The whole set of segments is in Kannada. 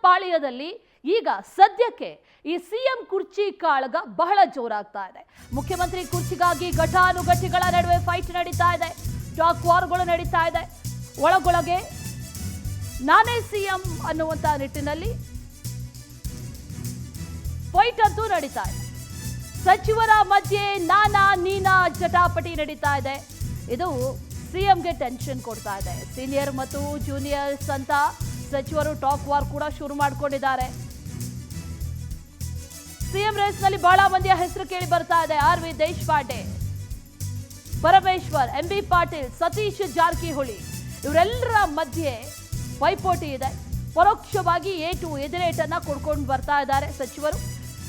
ಪಾಳ್ಯದಲ್ಲಿ ಈಗ ಸದ್ಯಕ್ಕೆ ಈ ಸಿಎಂ ಕುರ್ಚಿ ಕಾಳಗ ಬಹಳ ಜೋರಾಗ್ತಾ ಇದೆ. ಮುಖ್ಯಮಂತ್ರಿ ಕುರ್ಚಿಗಾಗಿ ಘಟಾನುಘಟಿಗಳ ನಡುವೆ ಫೈಟ್ ನಡೀತಾ ಇದೆ, ಟಾಕ್ ವಾರ್ಗಳು ನಡೀತಾ ಇದೆ. ಒಳಗೊಳಗೆ ನಾನೇ ಸಿಎಂ ಅನ್ನುವಂತ ನಿಟ್ಟಿನಲ್ಲಿ ಫೈಟ್ ಅಂತೂ ನಡೀತಾ ಇದೆ. ಸಚಿವರ ಮಧ್ಯೆ ನಾನಾ ನೀನಾ ಜಟಾಪಟಿ ನಡೀತಾ ಇದೆ. ಇದು ಸಿಎಂಗೆ ಟೆನ್ಷನ್ ಕೊಡ್ತಾ ಇದೆ. ಸೀನಿಯರ್ ಮತ್ತು ಜೂನಿಯರ್ಸ್ ಅಂತ ಸಚಿವರು ಟಾಕ್ ವಾರ್ ಕೂಡ ಶುರು ಮಾಡಿಕೊಂಡಿದ್ದಾರೆ. ಸಿಎಂ ರೇಸ್ ನಲ್ಲಿ ಬಹಳ ಮಂದಿಯ ಹೆಸರು ಕೇಳಿ ಬರ್ತಾ ಇದೆ. ಆರ್.ವಿ. ದೇಶಪಾಂಡೆ, ಪರಮೇಶ್ವರ್, ಎಂ.ಬಿ. ಪಾಟೀಲ್, ಸತೀಶ್ ಜಾರಕಿಹೊಳಿ ಇವರೆಲ್ಲರ ಮಧ್ಯೆ ಪೈಪೋಟಿ ಇದೆ. ಪರೋಕ್ಷವಾಗಿ ಎದುರೇಟನ್ನ ಕೊಡ್ಕೊಂಡು ಬರ್ತಾ ಇದ್ದಾರೆ ಸಚಿವರು.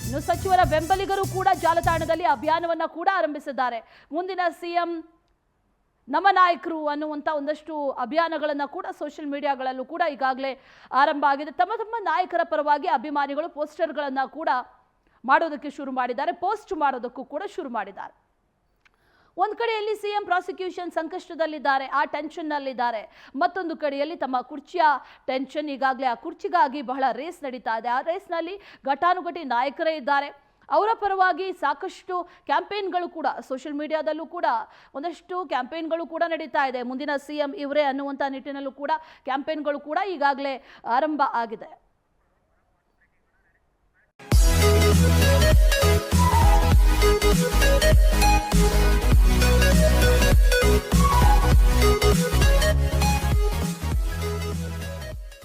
ಇನ್ನು ಸಚಿವರ ಬೆಂಬಲಿಗರು ಕೂಡ ಜಾಲತಾಣದಲ್ಲಿ ಅಭಿಯಾನವನ್ನ ಕೂಡ ಆರಂಭಿಸಿದ್ದಾರೆ. ಮುಂದಿನ ಸಿಎಂ ನಮ್ಮ ನಾಯಕರು ಅನ್ನುವಂಥ ಒಂದಷ್ಟು ಅಭಿಯಾನಗಳನ್ನ ಕೂಡ ಸೋಷಿಯಲ್ ಮೀಡಿಯಾಗಳಲ್ಲೂ ಕೂಡ ಈಗಾಗಲೇ ಆರಂಭ ಆಗಿದೆ. ತಮ್ಮ ತಮ್ಮ ನಾಯಕರ ಪರವಾಗಿ ಅಭಿಮಾನಿಗಳು ಪೋಸ್ಟರ್ಗಳನ್ನ ಕೂಡ ಮಾಡೋದಕ್ಕೆ ಶುರು ಮಾಡಿದ್ದಾರೆ, ಪೋಸ್ಟ್ ಮಾಡೋದಕ್ಕೂ ಕೂಡ ಶುರು ಮಾಡಿದ್ದಾರೆ. ಒಂದು ಕಡೆಯಲ್ಲಿ ಸಿಎಂ ಪ್ರಾಸಿಕ್ಯೂಷನ್ ಸಂಕಷ್ಟದಲ್ಲಿದ್ದಾರೆ, ಆ ಟೆನ್ಷನ್ನಲ್ಲಿದ್ದಾರೆ. ಮತ್ತೊಂದು ಕಡೆಯಲ್ಲಿ ತಮ್ಮ ಕುರ್ಚಿಯ ಟೆನ್ಷನ್, ಈಗಾಗಲೇ ಆ ಕುರ್ಚಿಗಾಗಿ ಬಹಳ ರೇಸ್ ನಡೀತಾ ಇದೆ. ಆ ರೇಸ್ನಲ್ಲಿ ಘಟಾನುಘಟಿ ನಾಯಕರೇ ಇದ್ದಾರೆ. ಅವರ ಪರವಾಗಿ ಸಾಕಷ್ಟು ಕ್ಯಾಂಪೇನ್ಗಳು ಕೂಡ ಸೋಷಿಯಲ್ ಮೀಡಿಯಾದಲ್ಲೂ ಕೂಡ ಒಂದಷ್ಟು ಕ್ಯಾಂಪೇನ್ಗಳು ಕೂಡ ನಡೀತಾ ಇದೆ. ಮುಂದಿನ ಸಿಎಂ ಇವರೇ ಅನ್ನುವಂಥ ನಿಟ್ಟಿನಲ್ಲೂ ಕೂಡ ಕ್ಯಾಂಪೇನ್ಗಳು ಕೂಡ ಈಗಾಗಲೇ ಆರಂಭ ಆಗಿದೆ.